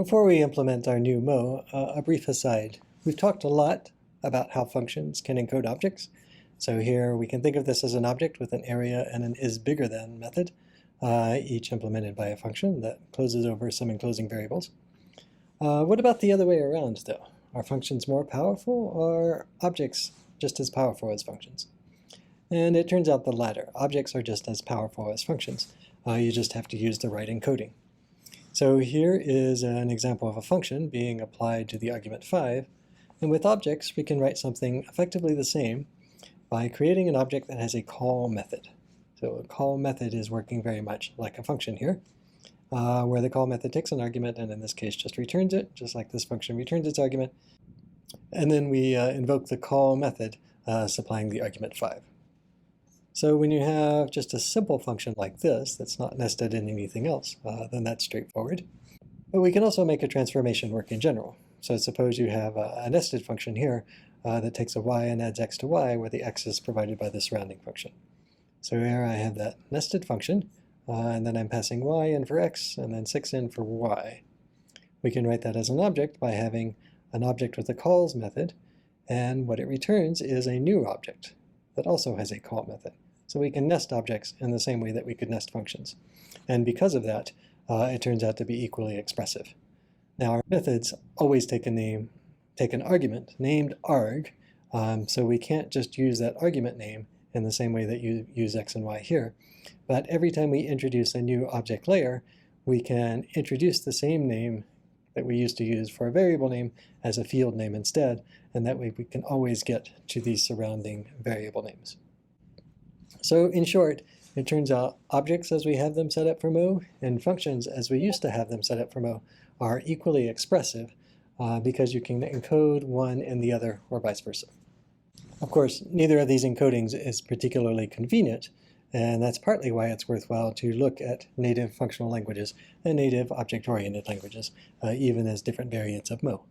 Before we implement our new Mo, a brief aside. We've talked a lot about how functions can encode objects. So here we can think of this as an object with an area and an is_bigger_than method, each implemented by a function that closes over some enclosing variables. What about the other way around, though? Are functions more powerful, or are objects just as powerful as functions? And it turns out the latter. Objects are just as powerful as functions. You just have to use the right encoding. So here is an example of a function being applied to the argument 5. And with objects, we can write something effectively the same by creating an object that has a call method. So a call method is working very much like a function here, where the call method takes an argument and in this case just returns it, just like this function returns its argument. And then we invoke the call method supplying the argument 5. So when you have just a simple function like this that's not nested in anything else, then that's straightforward. But we can also make a transformation work in general. So suppose you have a nested function here that takes a y and adds x to y, where the x is provided by the surrounding function. So here I have that nested function, and then I'm passing y in for x, and then 6 in for y. We can write that as an object by having an object with a calls method, and what it returns is a new object that also has a call method. So we can nest objects in the same way that we could nest functions. And because of that, it turns out to be equally expressive. Now our methods always take an argument named arg, so we can't just use that argument name in the same way that you use x and y here. But every time we introduce a new object layer, we can introduce the same name that we used to use for a variable name as a field name instead, and that way we can always get to these surrounding variable names. So in short, it turns out objects as we have them set up for Mo and functions as we used to have them set up for Mo are equally expressive because you can encode one in the other or vice versa. Of course, neither of these encodings is particularly convenient, and that's partly why it's worthwhile to look at native functional languages and native object-oriented languages, even as different variants of Mo.